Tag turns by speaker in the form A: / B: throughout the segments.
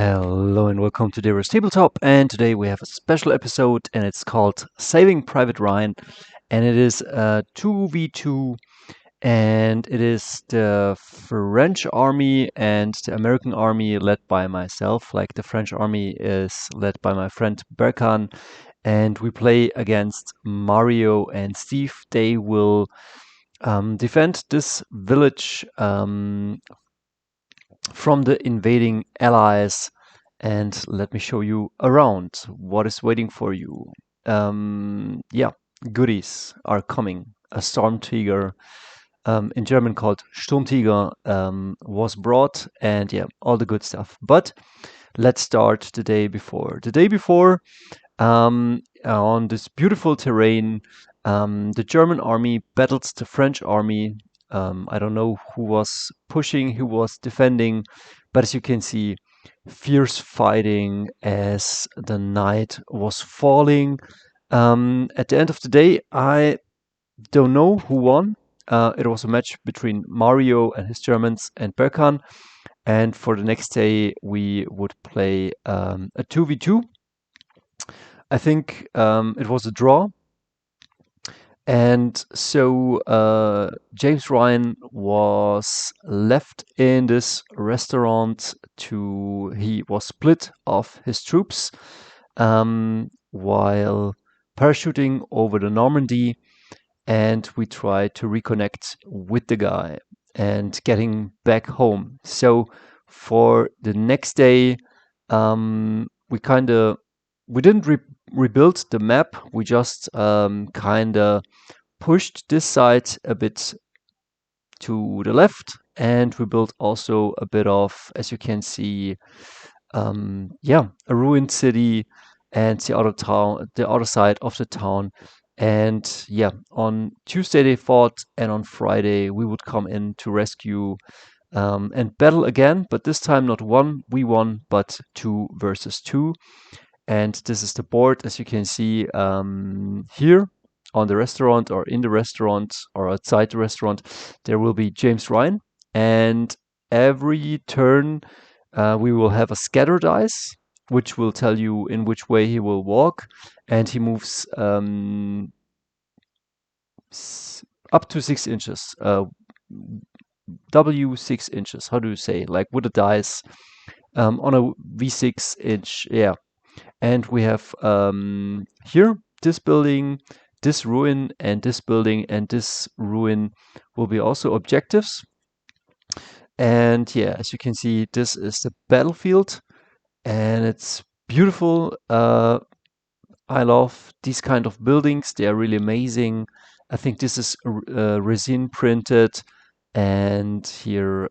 A: Hello and welcome to Dero's Tabletop, and today we have a special episode and it's called Saving Private Ryan, and it is a 2v2, and it is the French army and the American army led by myself. Like, the French army is led by my friend Berkan, and we play against Mario and Steve. They will defend this village from the invading allies, and let me show you around what is waiting for you. Yeah, goodies are coming. A Sturmtiger, in German called Sturmtiger, was brought, and yeah, all the good stuff. But let's start the day before. The day before, on this beautiful terrain, the German army battles the French army. I don't know who was pushing, who was defending, but as you can see, fierce fighting as the night was falling. At the end of the day, I don't know who won. It was a match between Mario and his Germans and Berkan. And for the next day, we would play a 2v2. I think it was a draw. And so James Ryan was left in this restaurant he was split off his troops while parachuting over the Normandy, and we tried to reconnect with the guy and getting back home. So for the next day, we didn't rebuild the map. We just kind of pushed this side a bit to the left, and we built also a bit of, as you can see, yeah, a ruined city and the other side of the town. And yeah, on Tuesday they fought, and on Friday we would come in to rescue and battle again, but this time not 1v1, but 2 versus 2. And this is the board, as you can see here on the restaurant, or in the restaurant, or outside the restaurant. There will be James Ryan, and every turn we will have a scatter dice, which will tell you in which way he will walk, and he moves up to 6 inches. W 6 inches. How do you say? Like with a dice on a V6 inch. Yeah. And we have here this building, this ruin, and this building, and this ruin will be also objectives. And yeah, as you can see, this is the battlefield, and it's beautiful. I love these kind of buildings. They are really amazing. I think this is resin printed, and here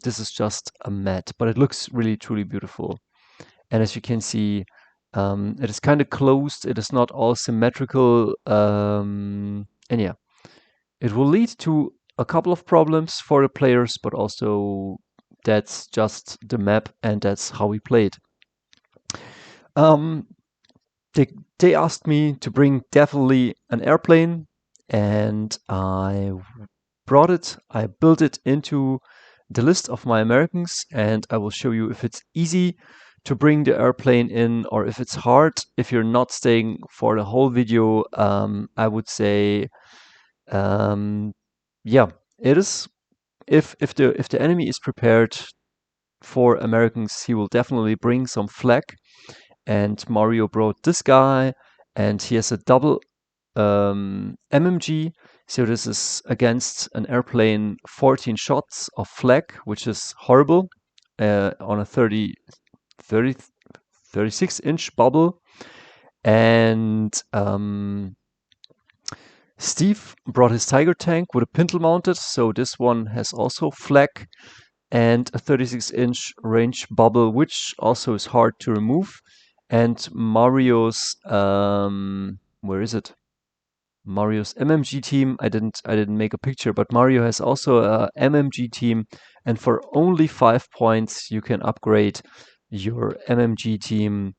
A: this is just a mat, but it looks really truly beautiful. And as you can see, it is kind of closed. It is not all symmetrical, and yeah, it will lead to a couple of problems for the players, but also that's just the map, and that's how we played. They asked me to bring definitely an airplane, and I brought it. I built it into the list of my Americans, and I will show you if it's easy to bring the airplane in or if it's hard. If you're not staying for the whole video, I would say, yeah, it is. If the enemy is prepared for Americans, he will definitely bring some flak. And Mario brought this guy, and he has a double MMG. So this is against an airplane 14 shots of flak, which is horrible on a 36-inch bubble. And Steve brought his Tiger tank with a pintle mounted, so this one has also flak and a 36-inch range bubble, which also is hard to remove. And Mario's where is it? Mario's MMG team. I didn't make a picture, but Mario has also a MMG team, and for only 5 points you can upgrade your MMG team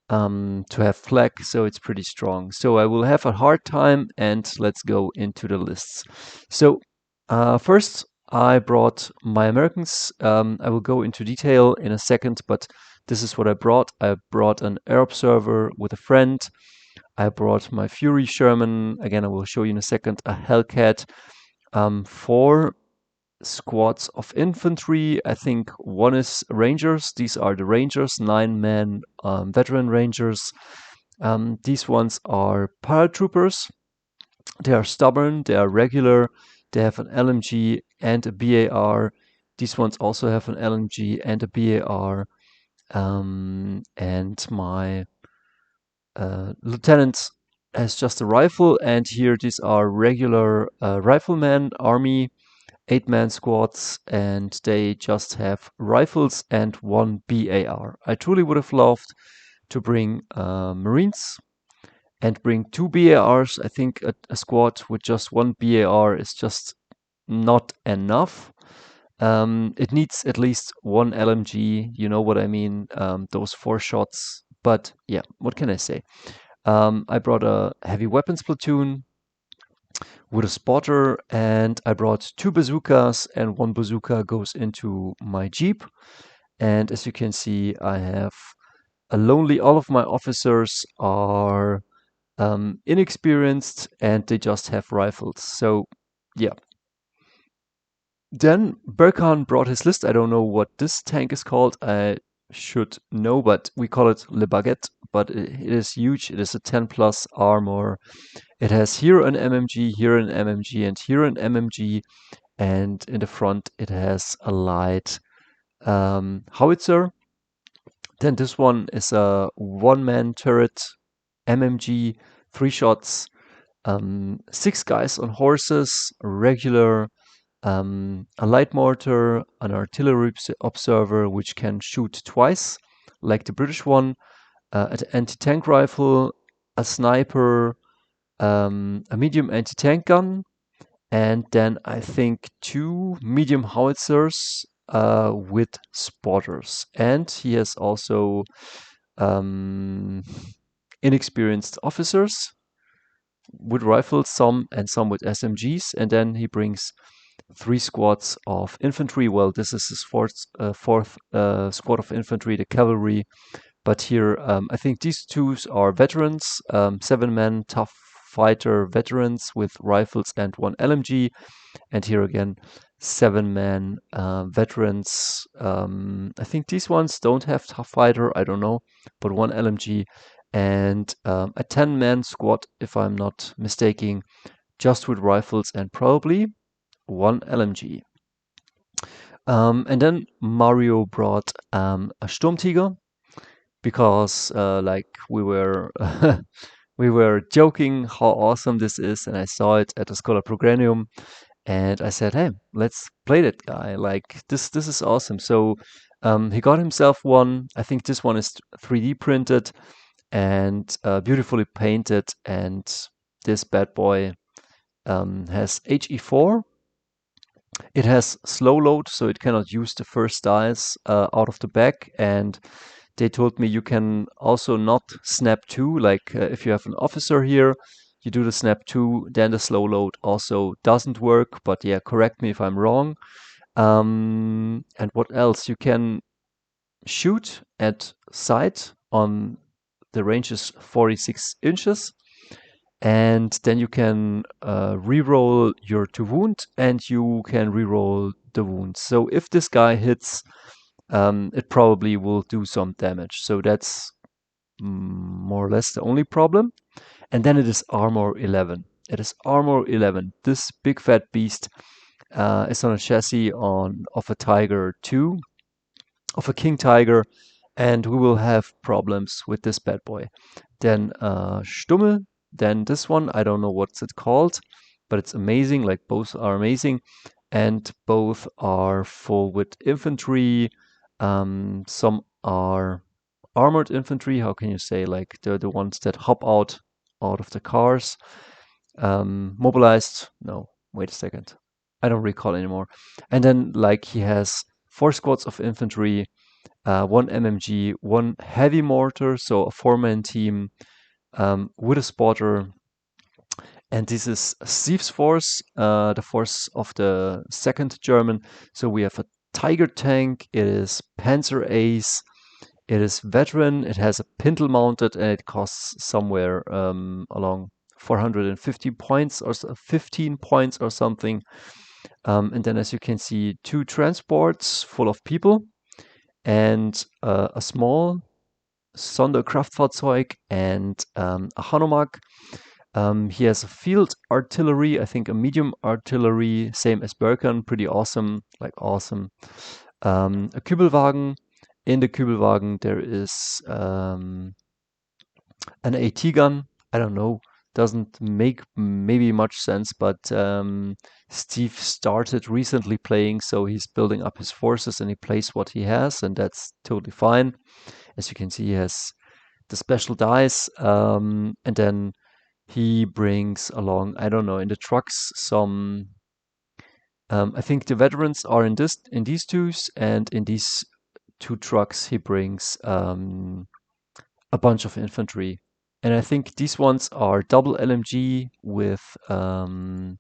A: to have flak, so it's pretty strong. So I will have a hard time, and let's go into the lists. So first I brought my Americans. I will go into detail in a second, but this is what I brought. I brought an air observer with a friend. I brought my Fury Sherman. Again, I will show you in a second. A Hellcat. 4 squads of infantry. I think one is Rangers. These are the Rangers, 9-man veteran Rangers. These ones are paratroopers. They are stubborn, they are regular, they have an LMG and a BAR. These ones also have an LMG and a BAR. And my lieutenant has just a rifle, and here these are regular riflemen, army, 8-man squads, and they just have rifles and 1 BAR. I truly would have loved to bring Marines and bring 2 BARs. I think a squad with just 1 BAR is just not enough. It needs at least 1 LMG, you know what I mean, those 4 shots. But yeah, what can I say? I brought a heavy weapons platoon with a spotter, and I brought 2 bazookas, and 1 bazooka goes into my Jeep. And as you can see, I have a lonely, all of my officers are inexperienced and they just have rifles. So yeah. Then Berkan brought his list. I don't know what this tank is called. I should know, but we call it Le Baguette. But it is huge. It is a 10 plus armor. It has here an MMG, here an MMG, and here an MMG. And in the front, it has a light howitzer. Then this one is a 1-man turret MMG, 3 shots, 6 guys on horses, regular, a light mortar, an artillery observer which can shoot twice, like the British one, an anti-tank rifle, a sniper, a medium anti-tank gun, and then I think 2 medium howitzers with spotters. And he has also inexperienced officers with rifles, some with SMGs, and then he brings 3 squads of infantry. Well, this is his fourth squad of infantry, the cavalry. But here, I think these 2 are veterans, 7-man tough fighter veterans with rifles and 1 LMG. And here again, 7-man veterans. I think these ones don't have tough fighter, I don't know, but 1 LMG and a 10-man squad, if I'm not mistaken, just with rifles and probably 1 LMG. And then Mario brought a Sturmtiger because like we were we were joking how awesome this is, and I saw it at the Scholar Progranium, and I said, hey, let's play that guy. Like this is awesome. So he got himself one. I think this one is 3D printed and beautifully painted, and this bad boy has HE4. It has slow load, so it cannot use the first dice out of the back, and they told me you can also not snap 2, like if you have an officer here, you do the snap 2, then the slow load also doesn't work, but yeah, correct me if I'm wrong. And what else? You can shoot at sight on the range is 46 inches, and then you can reroll your to wound, and you can reroll the wound. So if this guy hits, it probably will do some damage. So that's more or less the only problem. And then it is armor 11. It is armor 11. This big fat beast is on a chassis of a Tiger 2, of a King Tiger, and we will have problems with this bad boy. Then Stummel, then this one, I don't know what's it called, but it's amazing, like both are amazing, and both are full with infantry. Some are armored infantry, how can you say, like the ones that hop out of the cars. Mobilized, no, wait a second, I don't recall anymore. And then like he has 4 squads of infantry, 1 MMG, 1 heavy mortar, so a 4-man team with a spotter. And this is Steve's force, the force of the 2nd German. So we have a Tiger tank, it is Panzer Ace, It is veteran. It has a pintle mounted, and it costs somewhere along 450 points or 15 points or something. And then, as you can see, 2 transports full of people and a small Sonderkraftfahrzeug and a Hanomag. He has a field artillery, I think a medium artillery, same as Berkan, pretty awesome, like awesome. A Kübelwagen. In the Kübelwagen there is an AT gun. I don't know, doesn't make maybe much sense, but Steve started recently playing, so he's building up his forces and he plays what he has, and that's totally fine. As you can see, he has the special dice, and then he brings along, I don't know, in the trucks some. I think the veterans are in these twos, and in these 2 trucks he brings a bunch of infantry. And I think these ones are double LMG with an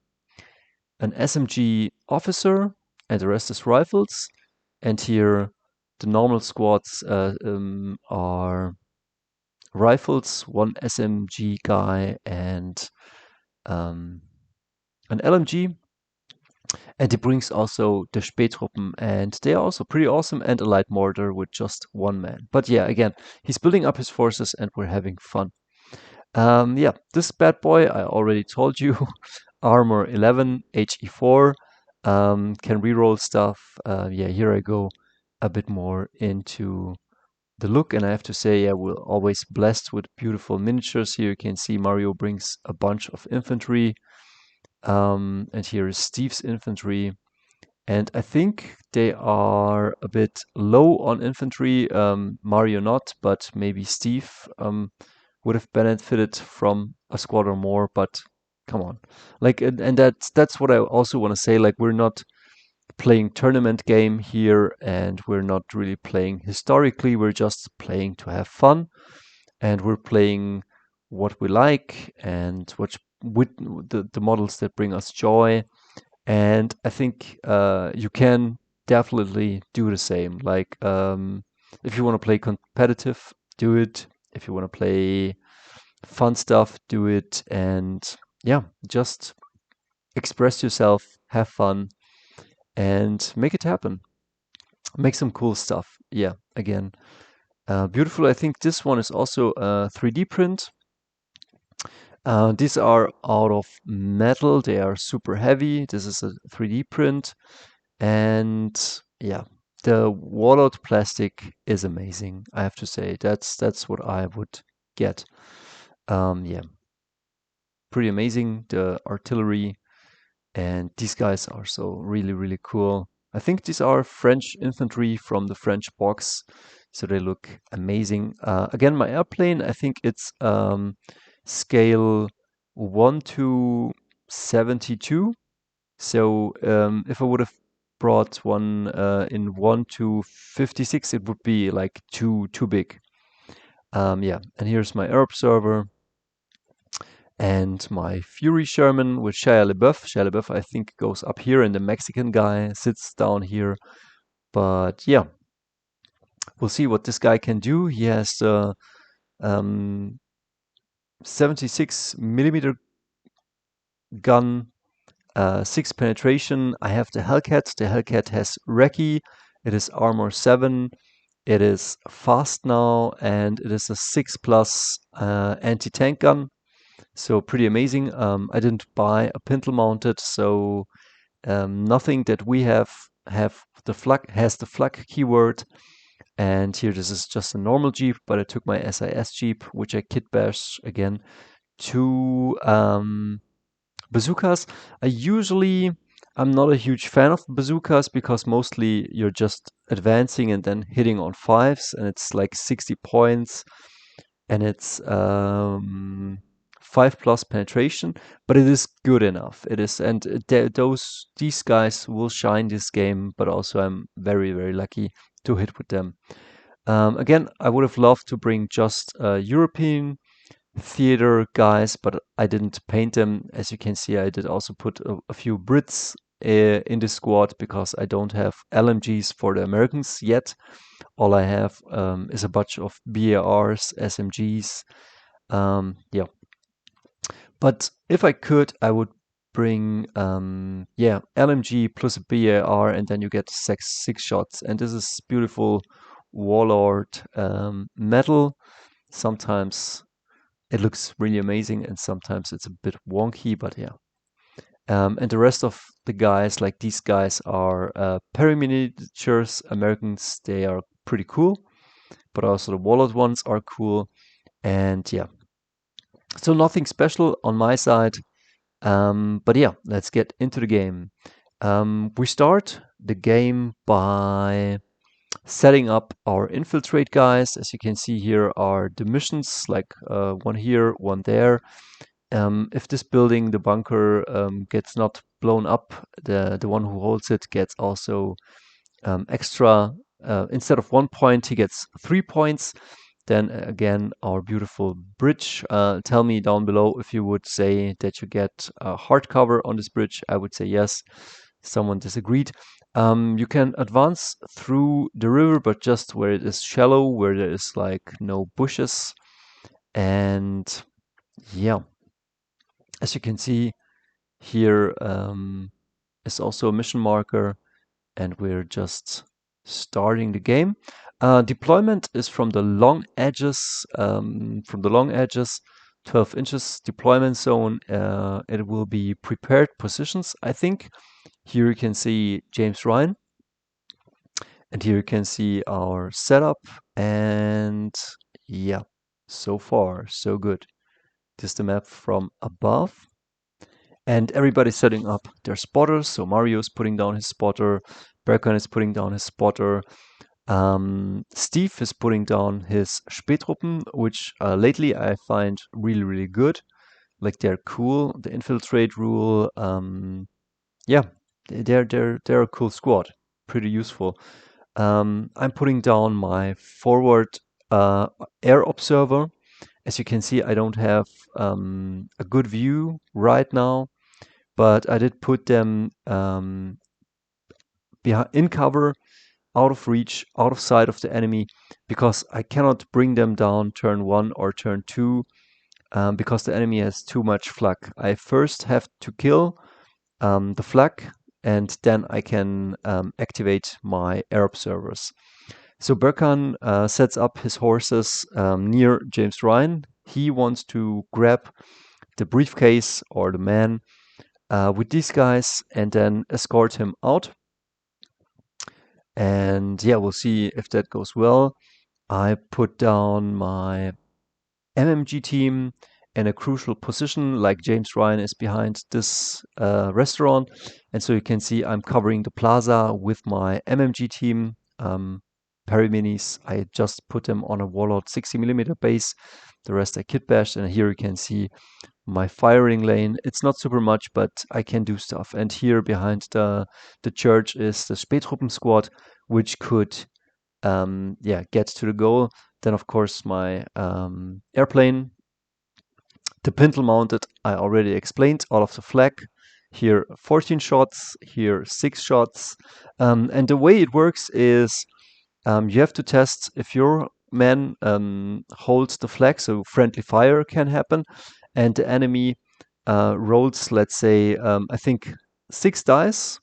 A: SMG officer, and the rest is rifles. And here the normal squads are rifles, 1 SMG guy, and an LMG. And he brings also the Spähtruppen, and they are also pretty awesome, and a light mortar with just 1 man. But yeah, again, he's building up his forces, and we're having fun. Yeah, this bad boy, I already told you, armor 11, HE4, can reroll stuff. Yeah, here I go a bit more into the look, and I have to say, yeah, we're always blessed with beautiful miniatures. Here you can see Mario brings a bunch of infantry, and here is Steve's infantry. And I think they are a bit low on infantry, Mario not, but maybe Steve would have benefited from a squad or more, but come on. Like, and that's what I also want to say, like, we're not playing tournament game here, and we're not really playing historically, we're just playing to have fun, and we're playing what we like and what with the models that bring us joy. And I think you can definitely do the same. Like, if you want to play competitive, do it. If you want to play fun stuff, do it. And yeah, just express yourself, have fun, and make it happen. Make some cool stuff. Yeah, again, beautiful. I think this one is also a 3D print. These are out of metal. They are super heavy. This is a 3D print. And yeah, the wall-out plastic is amazing, I have to say. That's what I would get. Yeah, pretty amazing. The artillery, and these guys are so really, really cool. I think these are French infantry from the French box, so they look amazing. Again, my airplane, I think it's scale 1 to 72. So if I would have brought one in 1 to 56, it would be like too big. Yeah, and here's my air observer and my Fury Sherman with Shia LaBeouf. Shia LaBeouf, I think, goes up here, and the Mexican guy sits down here. But yeah, we'll see what this guy can do. He has the 76 millimeter gun, 6 penetration. I have the Hellcat. The Hellcat has Recce. It is armor 7. It is fast now, and it is a 6+ anti-tank gun. So pretty amazing. I didn't buy a pintle mounted, so nothing that we have the flak has the flak keyword. And here this is just a normal Jeep, but I took my SIS Jeep, which I kit bash again, to bazookas. I'm not a huge fan of bazookas because mostly you're just advancing and then hitting on 5s, and it's like 60 points, and it's 5+ penetration, but it is good enough. It is, and these guys will shine this game, but also I'm very, very lucky to hit with them. Again, I would have loved to bring just European theater guys, but I didn't paint them. As you can see, I did also put a few Brits in this squad because I don't have LMGs for the Americans yet. All I have is a bunch of BARs, SMGs. Yeah, but if I could, I would bring yeah, LMG plus a BAR, and then you get six shots. And this is beautiful Warlord metal. Sometimes it looks really amazing, and sometimes it's a bit wonky, but yeah. And the rest of the guys, like these guys, are paraminiatures Americans. They are pretty cool, but also the Warlord ones are cool. And yeah, so nothing special on my side. But yeah, let's get into the game. We start the game by setting up our infiltrate guys. As you can see, here are the missions, like one here, one there. If this building, the bunker, gets not blown up, the one who holds it gets also extra. Instead of 1 point, he gets 3 points. Then again, our beautiful bridge. Tell me down below if you would say that you get a hardcover on this bridge. I would say yes. Someone disagreed. You can advance through the river, but just where it is shallow, where there is like no bushes. And yeah, as you can see, here is also a mission marker, and we're just starting the game. Deployment is from the long edges, 12 inches deployment zone. It will be prepared positions, I think. Here you can see James Ryan, and here you can see our setup, and yeah, so far so good. This is the map from above. And everybody's setting up their spotters. So Mario's putting down his spotter, Berkan is putting down his spotter, Steve is putting down his Spähtruppen, which lately I find really, really good. Like they're cool. The infiltrate rule, yeah, they're a cool squad. Pretty useful. I'm putting down my forward air observer. As you can see, I don't have a good view right now, but I did put them in cover, out of reach, out of sight of the enemy, because I cannot bring them down turn 1 or turn 2 because the enemy has too much flak. I first have to kill the flak, and then I can activate my air observers. So Berkan sets up his horses near James Ryan. He wants to grab the briefcase or the man with these guys and then escort him out. And yeah, we'll see if that goes well. I put down my MMG team in a crucial position, like James Ryan is behind this restaurant. And so you can see I'm covering the plaza with my MMG team. Paraminis, I just put them on a Warlord 60mm base. The rest I kit bashed. And here you can see my firing lane. It's not super much, but I can do stuff. And here behind the church is the Spähtruppen squad, which could yeah, get to the goal. Then of course my airplane, the pintle mounted, I already explained all of the flak. Here 14 shots, here 6 shots. And the way it works is you have to test if your man holds the flag, so friendly fire can happen, and the enemy rolls, let's say, I think 6 dice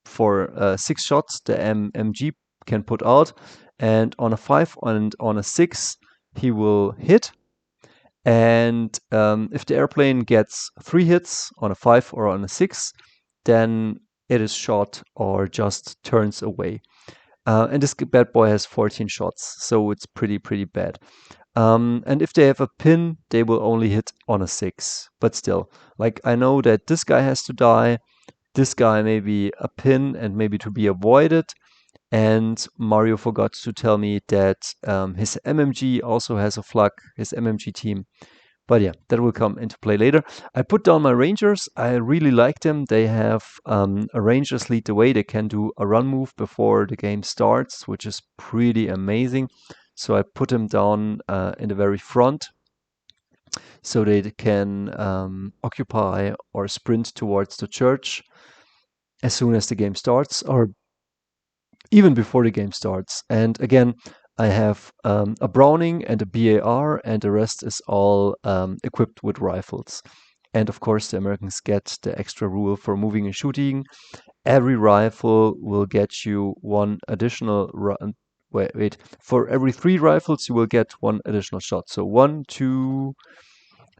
A: for 6 shots the MG can put out, and on a 5 and on a 6 he will hit. And if the airplane gets 3 hits on a 5 or on a 6, then it is shot or just turns away. And this bad boy has 14 shots, so it's pretty bad. And if they have a pin, they will only hit on a 6. But still, like I know that this guy has to die, this guy may be a pin and maybe to be avoided. And Mario forgot to tell me that his MMG also has a flak, his MMG team. But yeah, that will come into play later. I put down my Rangers. I really like them. They have a Rangers lead the way. They can do a run move before the game starts, which is pretty amazing. So I put them down in the very front so they can occupy or sprint towards the church. as soon as the game starts, or even before the game starts. And again, I have a Browning and a BAR, and the rest is all equipped with rifles. And of course, the Americans get the extra rule for moving and shooting. Every rifle will get you one additional wait. For every 3 rifles, you will get 1 additional shot. So 1, 2,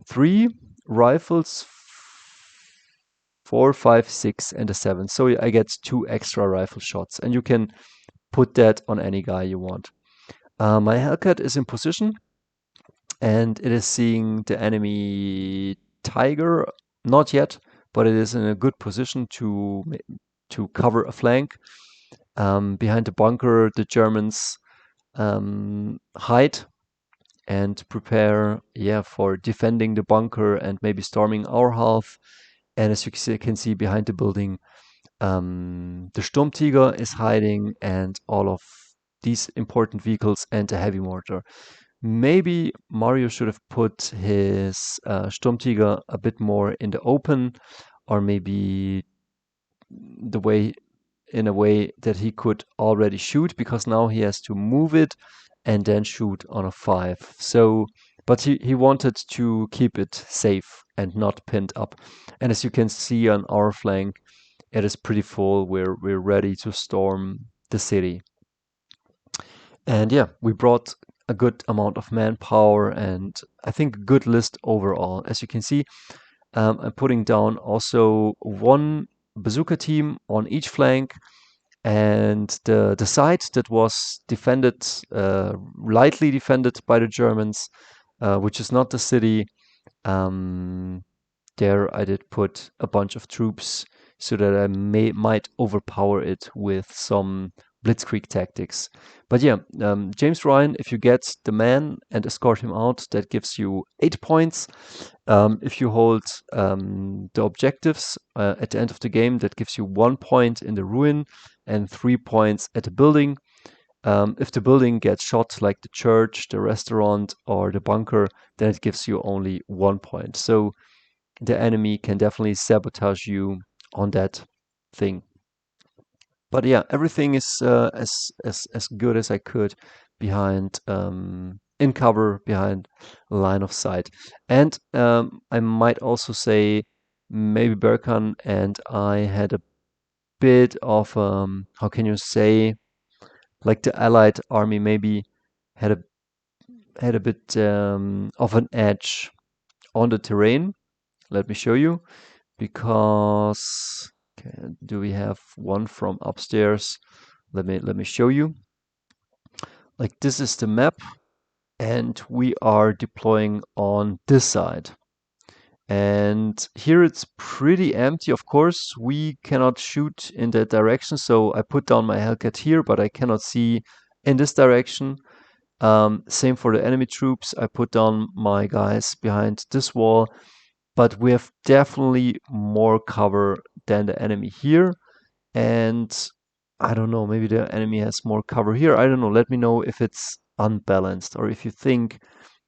A: 3 rifles, 4, 5, 6, and a 7. So I get 2 extra rifle shots, and you can put that on any guy you want. My Hellcat is in position, and it is seeing the enemy Tiger. Not yet, but it is in a good position to cover a flank. Behind the bunker, the Germans hide and prepare, for defending the bunker and maybe storming our half. And as you can see behind the building, the Sturmtiger is hiding, and all of these important vehicles and a heavy mortar. Maybe Mario should have put his Sturmtiger a bit more in the open, or maybe the way in a way that he could already shoot, because now he has to move it and then shoot on a 5. So, but he wanted to keep it safe and not pinned up. And as you can see on our flank, it is pretty full. We're ready to storm the city. And yeah, we brought a good amount of manpower, and I think a good list overall. As you can see, I'm putting down also 1 bazooka team on each flank, and the side that was defended, lightly defended by the Germans, which is not the city, there I did put a bunch of troops so that I might overpower it with some blitzkrieg tactics. But yeah, James Ryan, if you get the man and escort him out, that gives you 8 points. If you hold the objectives at the end of the game, that gives you 1 point in the ruin and 3 points at the building. If the building gets shot, like the church, the restaurant, or the bunker, then it gives you only 1 point. So the enemy can definitely sabotage you on that thing. But yeah, everything is as good as I could behind in cover, behind line of sight. And I might also say maybe Berkan and I had a bit of how can you say, like the Allied army maybe had a bit of an edge on the terrain. Let me show you, because do we have one from upstairs? Let me show you. Like, this is the map, and we are deploying on this side. And here it's pretty empty. Of course, we cannot shoot in that direction, so I put down my Hellcat here, but I cannot see in this direction. Same for the enemy troops. I put down my guys behind this wall, but we have definitely more cover than the enemy here. And I don't know, maybe the enemy has more cover here. I don't know. Let me know if it's unbalanced or if you think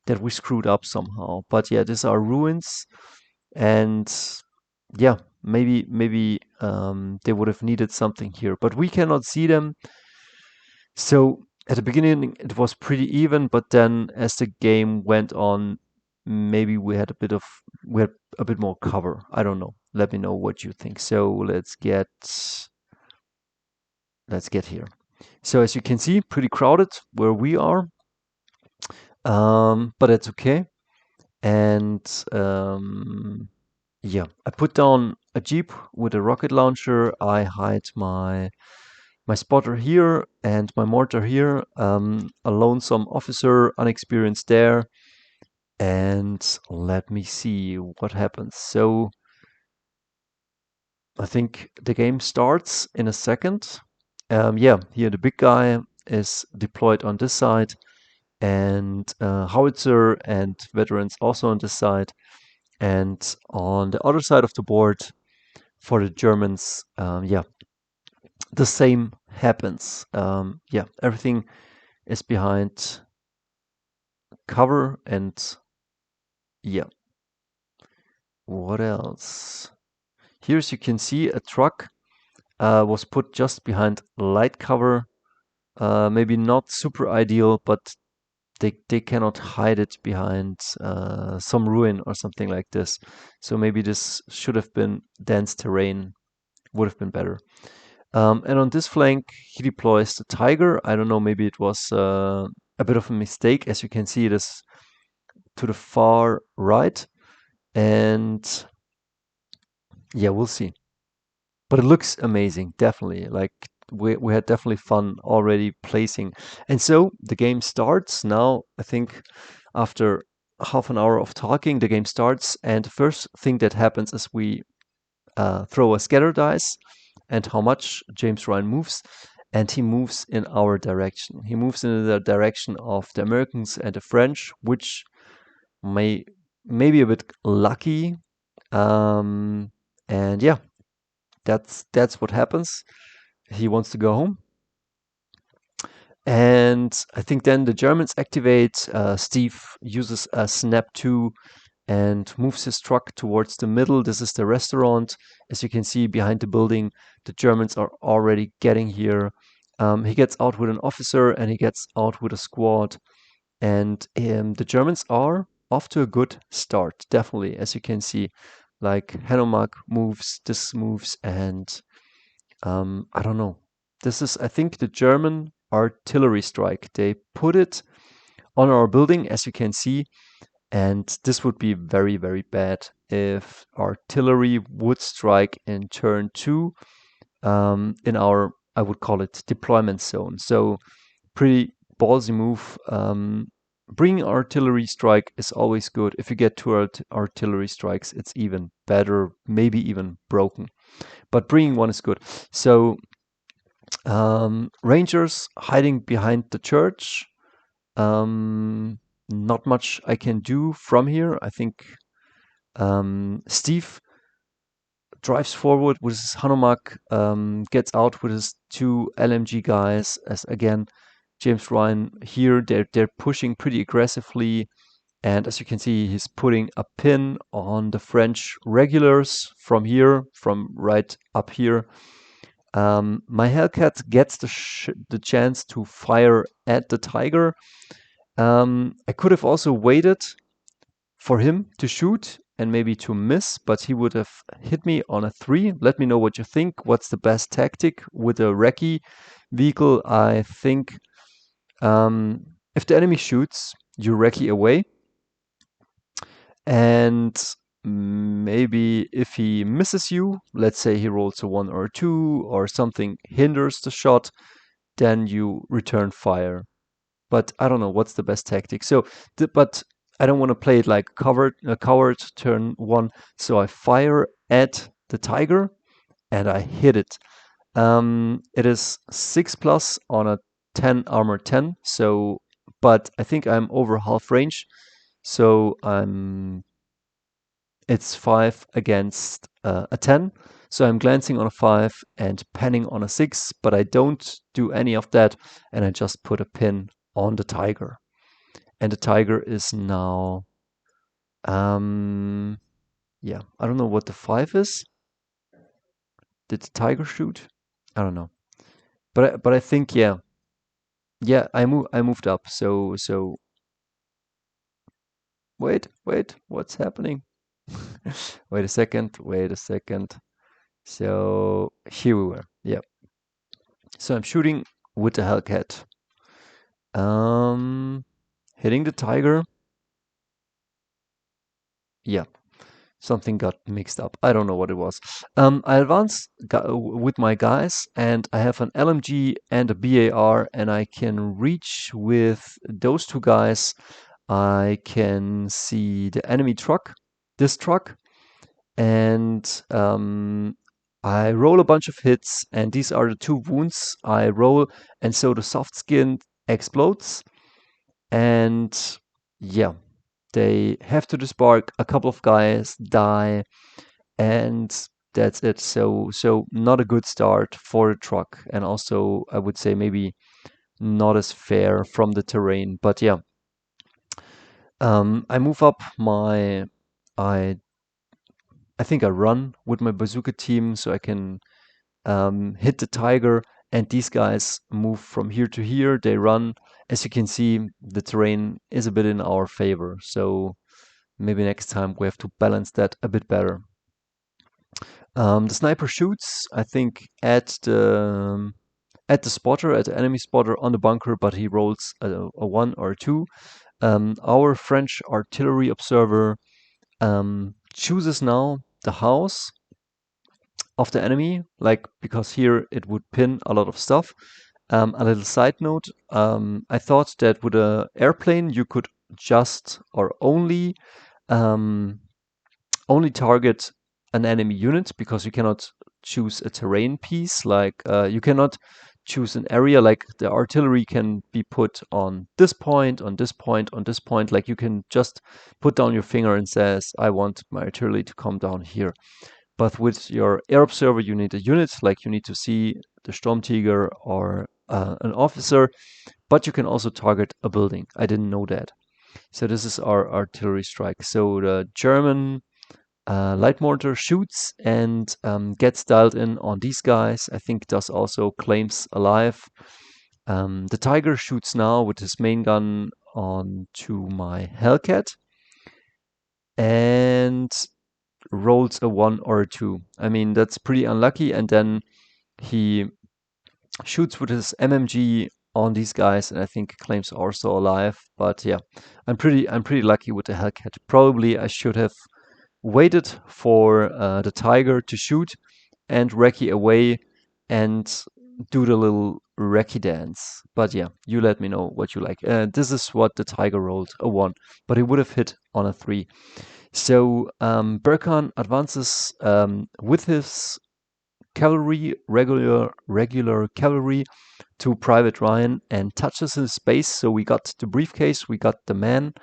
A: that we screwed up somehow. But yeah, these are ruins, and yeah, maybe they would have needed something here, but we cannot see them. So at the beginning it was pretty even, but then as the game went on, maybe we had a bit more cover. I don't know. Let me know what you think. So let's get here. So as you can see, pretty crowded where we are, but it's okay. And yeah, I put down a jeep with a rocket launcher. I hide my spotter here and my mortar here. A lonesome officer, unexperienced there. And let me see what happens. So I think the game starts in a second. Yeah, here the big guy is deployed on this side, and howitzer and veterans also on this side. And on the other side of the board, for the Germans, yeah, the same happens. Yeah, everything is behind cover, and yeah. What else? Here, as you can see, a truck was put just behind light cover. Maybe not super ideal, but they cannot hide it behind some ruin or something like this. So maybe this should have been dense terrain, would have been better. And on this flank, he deploys the Tiger. I don't know, maybe it was a bit of a mistake. As you can see, it is to the far right. And yeah, we'll see. But it looks amazing, definitely. Like we had definitely fun already placing. And so the game starts now. I think after half an hour of talking, the game starts. And the first thing that happens is we throw a scatter dice and how much James Ryan moves. And he moves in our direction. He moves in the direction of the Americans and the French, which may be a bit lucky. And yeah, that's what happens. He wants to go home. And I think then the Germans activate. Steve uses a snap 2 and moves his truck towards the middle. This is the restaurant. As you can see behind the building, the Germans are already getting here. He gets out with an officer and he gets out with a squad. And the Germans are off to a good start, definitely. As you can see, like Hanomag moves, this moves, and I don't know. This is, I think, the German artillery strike. They put it on our building, as you can see, and this would be very, very bad if artillery would strike in turn 2 in our, I would call it, deployment zone. So pretty ballsy move. Bringing artillery strike is always good. If you get 2 artillery strikes, it's even better, maybe even broken. But bringing one is good. So Rangers hiding behind the church. Not much I can do from here. I think Steve drives forward with his Hanomag, gets out with his 2 LMG guys. As again, James Ryan here, they're pushing pretty aggressively. And as you can see, he's putting a pin on the French regulars from here, from right up here. My Hellcat gets the chance to fire at the Tiger. I could have also waited for him to shoot and maybe to miss, but he would have hit me on a 3. Let me know what you think. What's the best tactic with a recce vehicle? I think if the enemy shoots, you recce away. And maybe if he misses you, let's say he rolls a 1 or a 2 or something hinders the shot, then you return fire. But I don't know what's the best tactic. So, but I don't want to play it like a coward turn 1. So I fire at the Tiger and I hit it. It is 6+ on a 10 armor 10. So, but I think I'm over half range. So it's 5 against a 10. So I'm glancing on a 5 and panning on a 6, but I don't do any of that. And I just put a pin on the Tiger. And the Tiger is now, yeah, I don't know what the 5 is. Did the Tiger shoot? I don't know. But I think, yeah. Yeah, I moved up. So wait, what's happening? Wait a second. So here we were. Yeah. So I'm shooting with the Hellcat. Hitting the Tiger. Yeah. Something got mixed up. I don't know what it was. I advance with my guys, and I have an LMG and a BAR, and I can reach with those 2 guys. I can see the enemy truck, this truck, and I roll a bunch of hits, and these are the 2 wounds I roll, and so the soft skin explodes, and yeah, they have to disbark. A couple of guys die, and that's it. So not a good start for the truck, and also I would say maybe not as fair from the terrain. But yeah, I move up my I think I run with my bazooka team so I can hit the tiger, and these guys move from here to here. They run. As you can see, the terrain is a bit in our favor. So maybe next time we have to balance that a bit better. The sniper shoots, I think, at the spotter, at the enemy spotter on the bunker, but he rolls a 1 or a 2. Our French artillery observer chooses now the house of the enemy, like, because here it would pin a lot of stuff. A little side note, I thought that with an airplane you could just or only target an enemy unit, because you cannot choose a terrain piece. Like you cannot choose an area, like the artillery can be put on this point, on this point, on this point. Like you can just put down your finger and says, I want my artillery to come down here. But with your air observer, you need a unit, like you need to see the Sturmtiger or an officer, but you can also target a building. I didn't know that. So this is our artillery strike. So the German light mortar shoots and gets dialed in on these guys. I think does also claims alive. The Tiger shoots now with his main gun onto my Hellcat and rolls a 1 or a 2. I mean, that's pretty unlucky. And then he shoots with his MMG on these guys, and I think claims also alive. But yeah, I'm pretty lucky with the Hellcat. Probably I should have waited for the Tiger to shoot and recce away and do the little recce dance. But yeah, you let me know what you like. This is what the Tiger rolled, a 1, but he would have hit on a 3. So Berkan advances with his cavalry, regular cavalry, to Private Ryan and touches his base. So we got the briefcase, we got the man,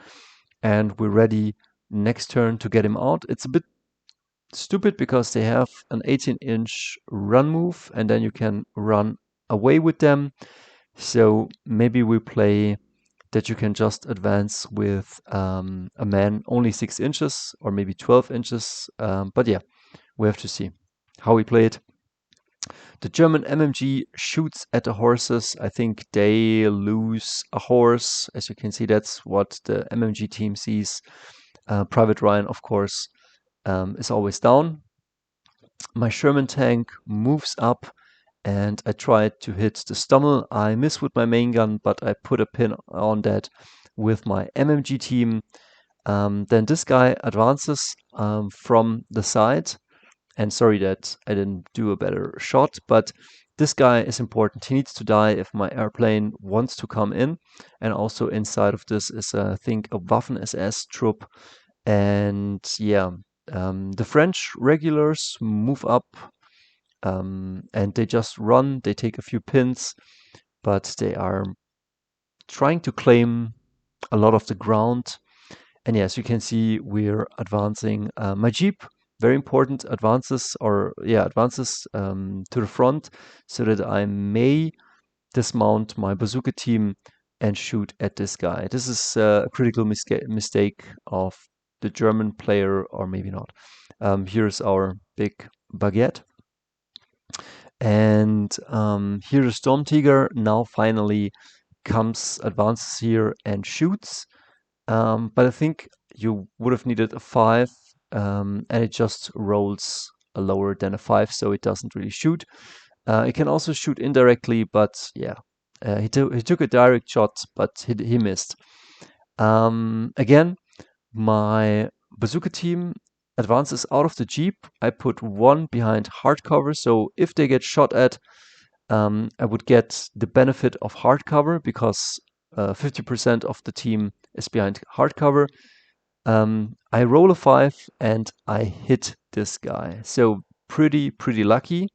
A: and we're ready next turn to get him out. It's a bit stupid because they have an 18-inch run move, and then you can run away with them. So maybe we play that you can just advance with a man only 6 inches or maybe 12 inches. But yeah, we have to see how we play it. The German MMG shoots at the horses. I think they lose a horse. As you can see, that's what the MMG team sees. Private Ryan, of course, is always down. My Sherman tank moves up, and I tried to hit the Stummel. I miss with my main gun, but I put a pin on that with my MMG team. Then this guy advances from the side. And sorry that I didn't do a better shot, but this guy is important. He needs to die if my airplane wants to come in. And also inside of this is, I think, a Waffen-SS troop. And yeah, the French regulars move up and they just run. They take a few pins, but they are trying to claim a lot of the ground. And yes, you can see we're advancing. My Jeep, very important, advances to the front so that I may dismount my bazooka team and shoot at this guy. This is a critical mistake of the German player, or maybe not. Here's our big baguette. And here the Sturmtiger now finally advances here and shoots. But I think you would have needed a 5, and it just rolls a lower than a 5, so it doesn't really shoot. It can also shoot indirectly, but yeah, he took a direct shot, but he missed. Again, my bazooka team advances out of the Jeep. I put 1 behind hard cover, so if they get shot at, I would get the benefit of hard cover because 50% of the team is behind hard cover. I roll a 5 and I hit this guy. So pretty lucky.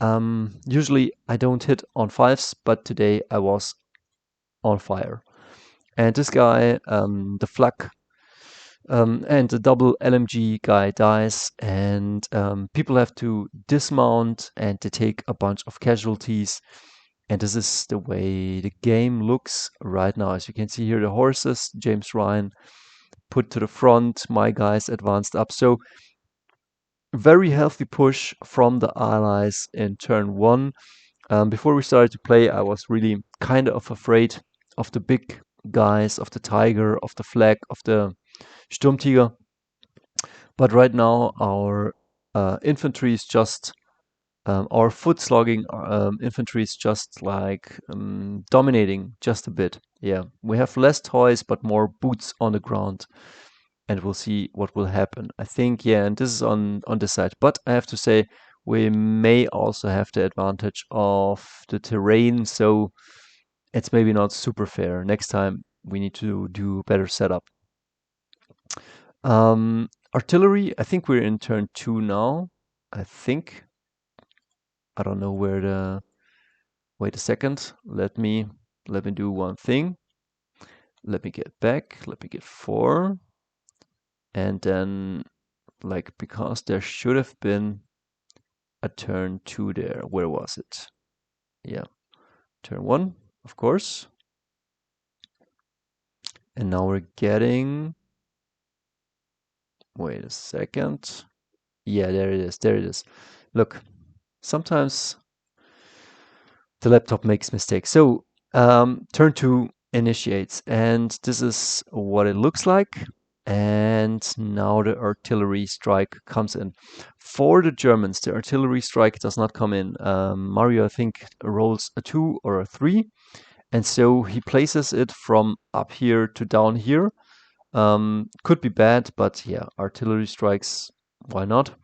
A: Usually I don't hit on 5s, but today I was on fire. And this guy, the flak and the double LMG guy dies, and people have to dismount and they take a bunch of casualties. And this is the way the game looks right now. As you can see here, the horses, James Ryan put to the front, my guys advanced up. So very healthy push from the allies in turn 1. Before we started to play, I was really kind of afraid of the big guys, of the Tiger, of the Flag, of the Sturmtiger. But right now, our infantry is just our foot slogging infantry is just like dominating just a bit. Yeah, we have less toys but more boots on the ground, and we'll see what will happen. I think, yeah, and this is on this side. But I have to say, we may also have the advantage of the terrain, so it's maybe not super fair. Next time we need to do better setup. Artillery, I think we're in turn 2 now. I think. I don't know where the wait a second. Let me do one thing. Let me get back. Let me get 4. And then like because there should have been a turn 2 there. Where was it? Yeah. Turn 1, of course. And now we're getting wait a second. Yeah, there it is. There it is. Look, sometimes the laptop makes mistakes. So turn 2 initiates, and this is what it looks like. And now the artillery strike comes in. For the Germans, the artillery strike does not come in. Mario, I think, rolls a 2 or a 3. And so he places it from up here to down here. Could be bad, but yeah, artillery strikes, why not?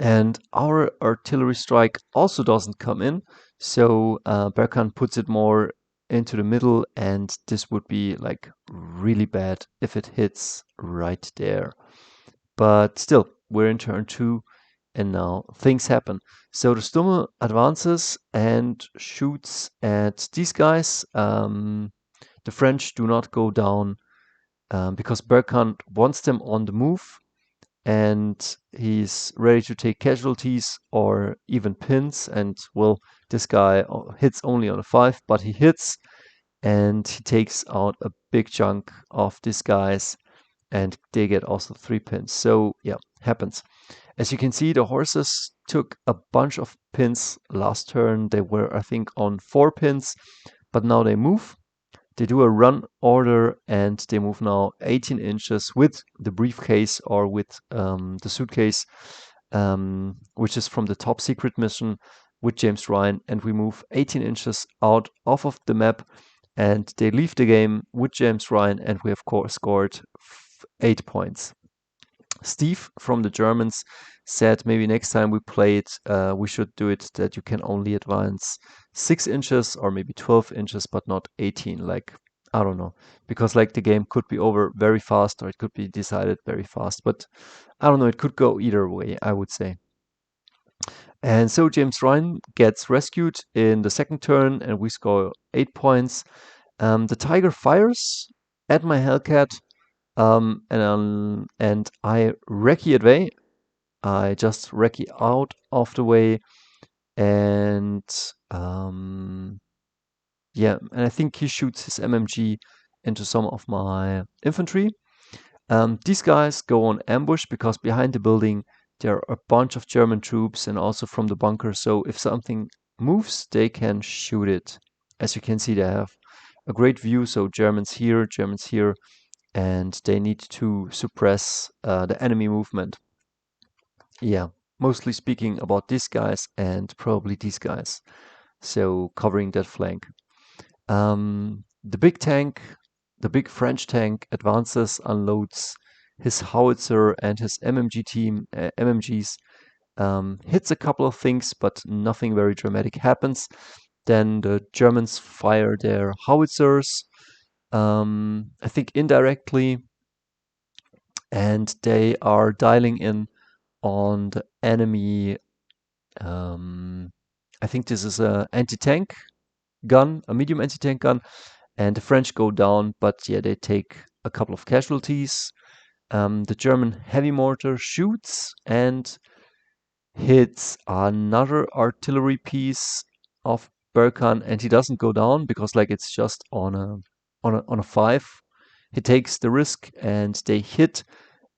A: And our artillery strike also doesn't come in, so Berkan puts it more into the middle, and this would be like really bad if it hits right there. But still, we're in turn 2, and now things happen. So the Stumme advances and shoots at these guys. The French do not go down because Berkan wants them on the move, and he's ready to take casualties or even pins. And well, this guy hits only on a 5, but he hits, and he takes out a big chunk of these guys, and they get also 3 pins. So yeah, happens. As you can see, the horses took a bunch of pins last turn. They were, I think, on 4 pins, but now they move. They do a run order, and they move now 18 inches with the briefcase or with the suitcase, which is from the top secret mission with James Ryan. And we move 18 inches out off of the map, and they leave the game with James Ryan, and we of course scored 8 points. Steve from the Germans said maybe next time we play it, we should do it that you can only advance 6 inches or maybe 12 inches, but not 18. Like, I don't know, because like the game could be over very fast or it could be decided very fast. But I don't know, it could go either way, I would say. And so James Ryan gets rescued in the second turn, and we score 8 points. The Tiger fires at my Hellcat, and I recce it away. I just recce out of the way, and yeah, and I think he shoots his MMG into some of my infantry. These guys go on ambush because behind the building there are a bunch of German troops and also from the bunker. So if something moves, they can shoot it. As you can see, they have a great view. So Germans here, and they need to suppress the enemy movement. Yeah, mostly speaking about these guys and probably these guys. So covering that flank. The big tank, the big French tank advances, unloads his howitzer and his MMGs, hits a couple of things, but nothing very dramatic happens. Then the Germans fire their howitzers, I think indirectly, and they are dialing in on the enemy. I think this is a anti-tank gun, a medium anti-tank gun, and the French go down, but yeah, they take a couple of casualties. The German heavy mortar shoots and hits another artillery piece of Berkan, and he doesn't go down because like it's just on a 5. He takes the risk, and they hit,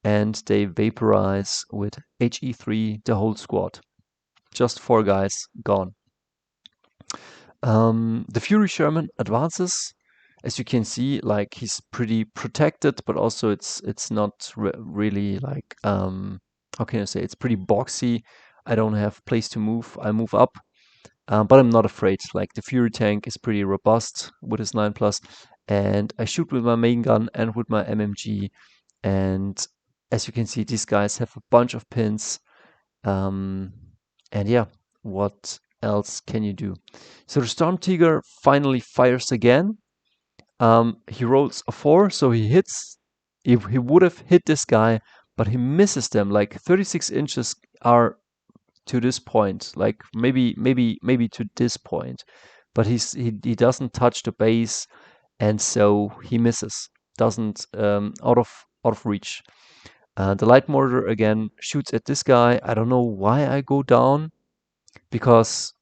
A: and they vaporize with HE3 the whole squad. Just 4 guys gone. The Fury Sherman advances. As you can see, like he's pretty protected, but also it's not really like how can I say? It's pretty boxy. I don't have place to move. I move up, but I'm not afraid. Like the Fury tank is pretty robust with his 9+, and I shoot with my main gun and with my MMG. And as you can see, these guys have a bunch of pins. And yeah, what else can you do? So the Sturmtiger finally fires again. He rolls a 4, so he hits. He would have hit this guy, but he misses them. Like 36 inches are to this point, like maybe to this point, but he doesn't touch the base, and so he misses. Doesn't out of reach. The light mortar again shoots at this guy. I don't know why I go down, because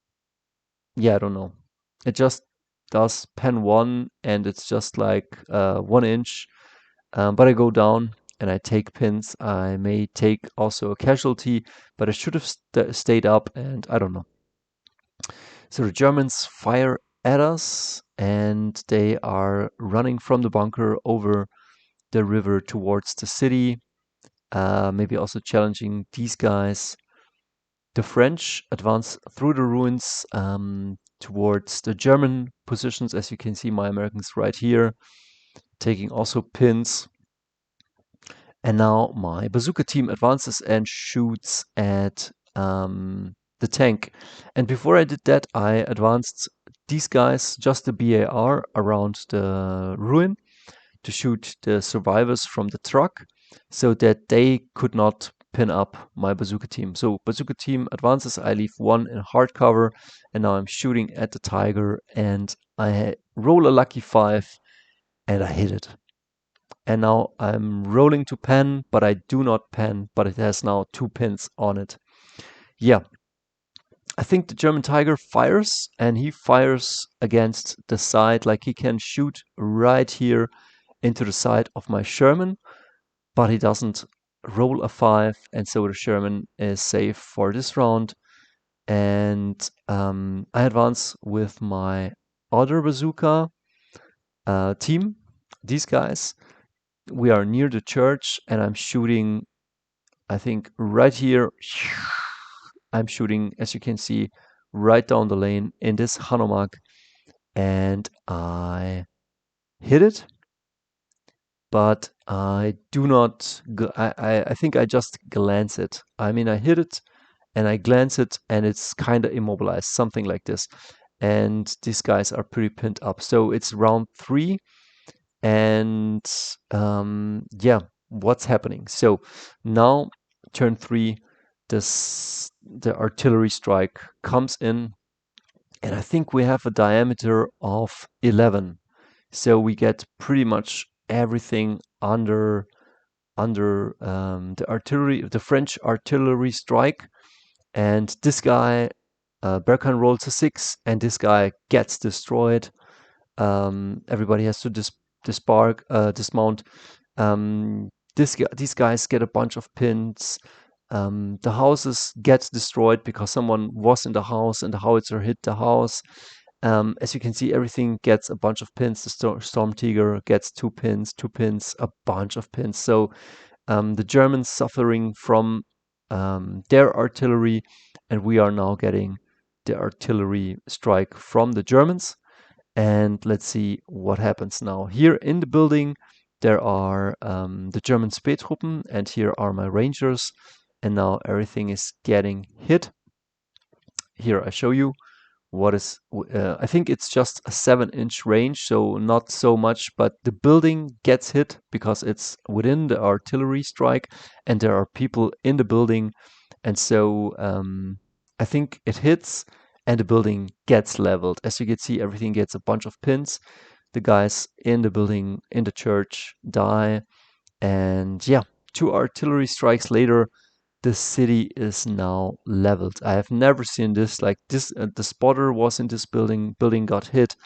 A: yeah, I don't know. It just does pen 1, and it's just like 1 inch. But I go down and I take pins. I may take also a casualty, but I should have stayed up, and I don't know. So the Germans fire at us, and they are running from the bunker over the river towards the city. Maybe also challenging these guys. The French advance through the ruins towards the German positions. As you can see, my Americans right here, taking also pins. And now my bazooka team advances and shoots at the tank. And before I did that, I advanced these guys, just the BAR, around the ruin to shoot the survivors from the truck, so that they could not pin up my bazooka team. So bazooka team advances, I leave 1 in hard cover, and now I'm shooting at the tiger, and I roll a lucky 5, and I hit it. And now I'm rolling to pen, but I do not pen, but it has now 2 pins on it. Yeah, I think the German Tiger fires, and he fires against the side, like he can shoot right here into the side of my Sherman, but he doesn't roll a 5, and so the Sherman is safe for this round. And I advance with my other bazooka team, these guys. We are near the church, and I'm shooting, I think, right here. I'm shooting, as you can see, right down the lane in this Hanomag, and I hit it, but I do not, I think I just glance it. I mean, I hit it, and I glance it, and it's kind of immobilized, something like this. And these guys are pretty pinned up. So it's round 3, and yeah, what's happening? So now turn 3, the artillery strike comes in, and I think we have a diameter of 11, so we get pretty much everything under the French artillery strike. And this guy, Berkan, rolls a 6, and this guy gets destroyed. Everybody has to dismount. These guys get a bunch of pins. The houses get destroyed because someone was in the house and the howitzer hit the house. As you can see, everything gets a bunch of pins. The Sturmtiger gets 2 pins, a bunch of pins. So the Germans suffering from their artillery, and we are now getting the artillery strike from the Germans. And let's see what happens now. Here in the building, there are the German Spähtruppen, and here are my Rangers. And now everything is getting hit. Here I show you what is, I think it's just a 7-inch range, so not so much, but the building gets hit because it's within the artillery strike, and there are people in the building. And so I think it hits, and the building gets leveled. As you can see, everything gets a bunch of pins. The guys in the building, in the church, die. And yeah, 2 artillery strikes later, the city is now leveled. I have never seen this like this. The spotter was in this building. Building got hit.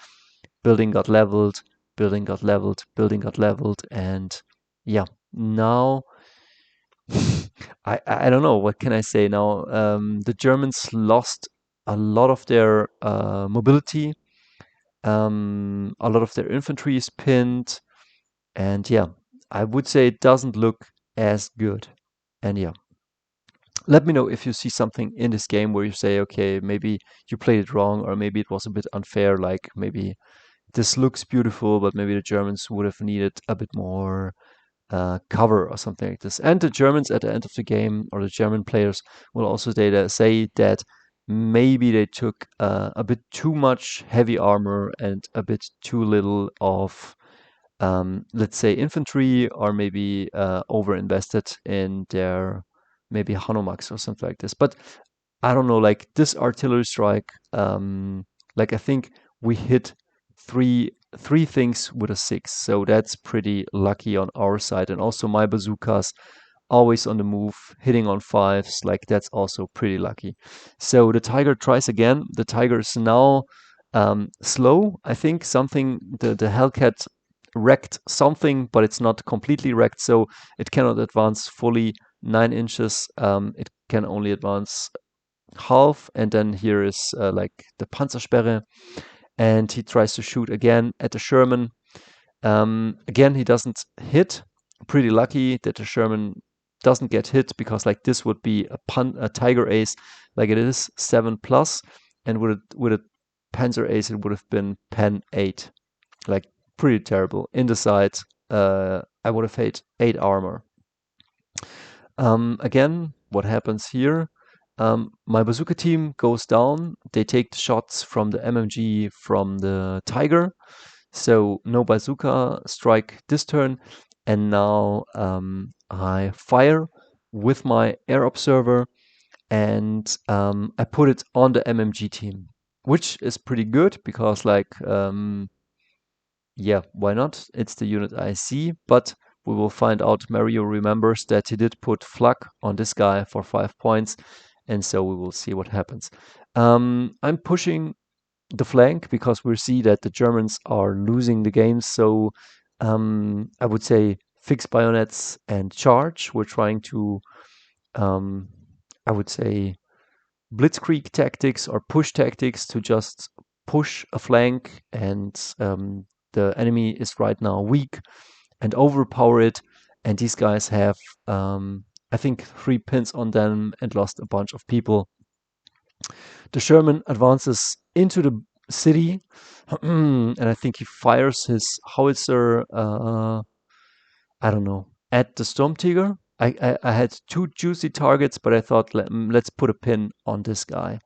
A: Building got leveled. Building got leveled. Building got leveled. And yeah, now I don't know. What can I say now? The Germans lost a lot of their mobility. A lot of their infantry is pinned. And yeah, I would say it doesn't look as good. And yeah, let me know if you see something in this game where you say, okay, maybe you played it wrong, or maybe it was a bit unfair. Like maybe this looks beautiful, but maybe the Germans would have needed a bit more cover or something like this. And the Germans at the end of the game, or the German players, will also say that maybe they took a bit too much heavy armor and a bit too little of, let's say, infantry, or maybe over invested in their maybe Hanomaks or something like this. But I don't know, like this artillery strike, like I think we hit three things with a 6, so that's pretty lucky on our side. And also my bazookas always on the move, hitting on 5s, like that's also pretty lucky. So the Tiger tries again. The Tiger is now slow. I think something, the Hellcat wrecked something, but it's not completely wrecked, so it cannot advance fully 9 inches. It can only advance half, and then here is like the Panzersperre, and he tries to shoot again at the Sherman. Again, he doesn't hit. Pretty lucky that the Sherman doesn't get hit, because like this would be a Tiger Ace, like it is 7 plus, and with a Panzer Ace it would have been Pen 8, like pretty terrible. In the side, I would have had 8 armor. Again, what happens here? My bazooka team goes down. They take the shots from the MMG from the Tiger. So no bazooka strike this turn. And now I fire with my air observer, and I put it on the MMG team, which is pretty good because, like, yeah, why not? It's the unit I see, but we will find out. Mario remembers that he did put flak on this guy for 5 points, and so we will see what happens. I'm pushing the flank because we see that the Germans are losing the game, so I would say fix bayonets and charge. We're trying to, um, I would say, blitzkrieg tactics or push tactics to just push a flank, and the enemy is right now weak, and overpower it. And these guys have, I think, 3 pins on them and lost a bunch of people. The Sherman advances into the city, and I think he fires his howitzer, I don't know, at the Sturmtiger. I had 2 juicy targets, but I thought let's put a pin on this guy.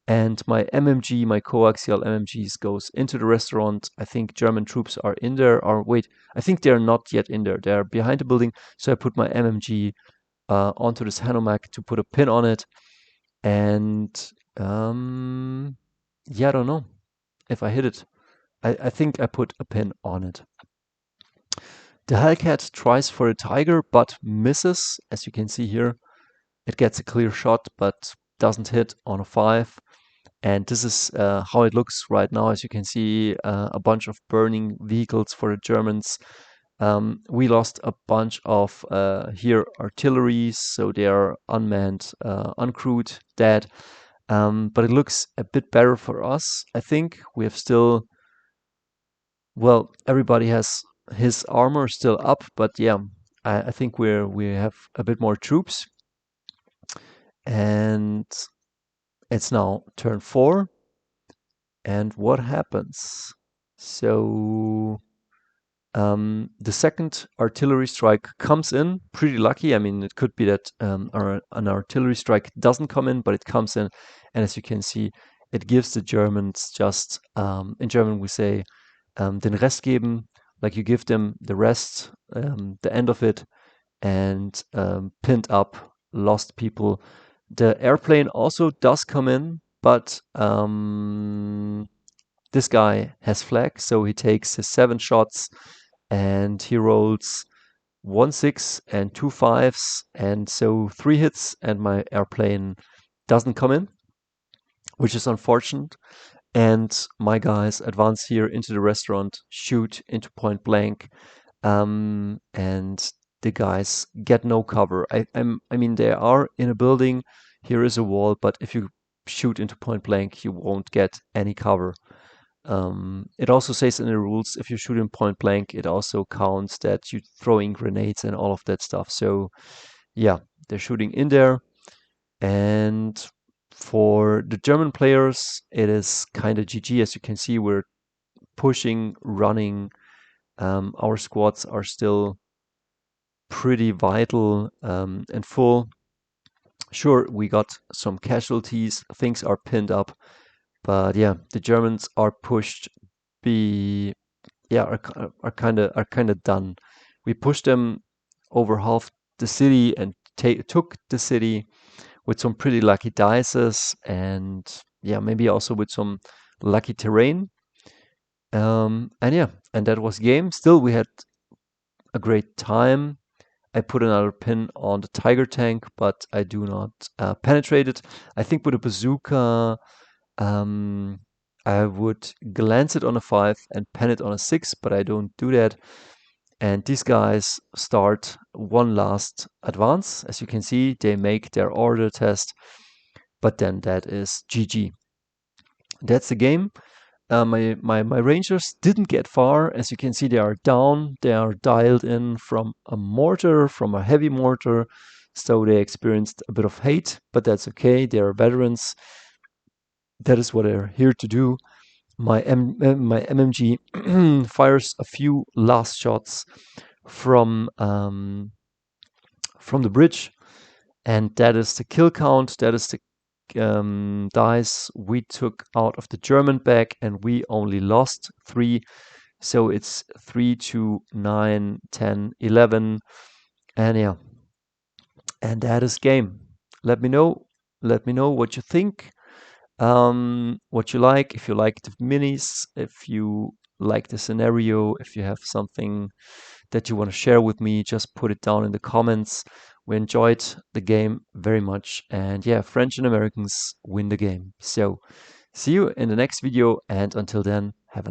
A: And my MMG, my coaxial MMGs, goes into the restaurant. I think German troops are in there, or wait, I think they're not yet in there. They're behind the building. So I put my MMG onto this Hanomag to put a pin on it. And yeah, I don't know if I hit it. I think I put a pin on it. The Hellcat tries for a Tiger, but misses. As you can see here, it gets a clear shot, but doesn't hit on a 5. And this is how it looks right now. As you can see, a bunch of burning vehicles for the Germans. We lost a bunch of Heer artillery, so they are unmanned, uncrewed, dead. But it looks a bit better for us. I think we have still, well, everybody has his armor still up, but yeah, I think we have a bit more troops. And it's now turn 4. And what happens? So the second artillery strike comes in, pretty lucky. I mean, it could be that an artillery strike doesn't come in, but it comes in. And as you can see, it gives the Germans just, in German we say, den Rest geben, like you give them the rest, the end of it, and pinned up, lost people. The airplane also does come in, but this guy has flag, so he takes his 7 shots, and he rolls 1 6 and 2 5s, and so 3 hits, and my airplane doesn't come in, which is unfortunate. And my guys advance here into the restaurant, shoot into point blank, and the guys get no cover. I mean, they are in a building. Here is a wall, but if you shoot into point blank, you won't get any cover. It also says in the rules, if you shoot in point blank, it also counts that you're throwing grenades and all of that stuff. So yeah, they're shooting in there. And for the German players, it is kind of GG. As you can see, we're pushing, running. Our squads are still pretty vital and full. Sure, we got some casualties. Things are pinned up. But yeah, the Germans are pushed. Be yeah, are kind of done. We pushed them over half the city and took the city with some pretty lucky dices and yeah, maybe also with some lucky terrain. And yeah, and that was game. Still, we had a great time. I put another pin on the Tiger tank, but I do not penetrate it. I think with a bazooka, um, I would glance it on a 5 and pen it on a 6, but I don't do that. And these guys start one last advance. As you can see, they make their order test, but then that is GG. That's the game. My rangers didn't get far. As you can see, they are down. They are dialed in from a mortar, from a heavy mortar. So they experienced a bit of hate, but that's okay. They are veterans. That is what they're here to do. My MMG fires a few last shots from the bridge, and that is the kill count. That is the dice we took out of the German bag, and we only lost 3. So it's 3 to 9, 10, 11, and yeah, and that is game. Let me know. Let me know what you think. What you like, if you like the minis, if you like the scenario, if you have something that you want to share with me, just put it down in the comments. We enjoyed the game very much, and yeah, French and Americans win the game. So see you in the next video, and until then,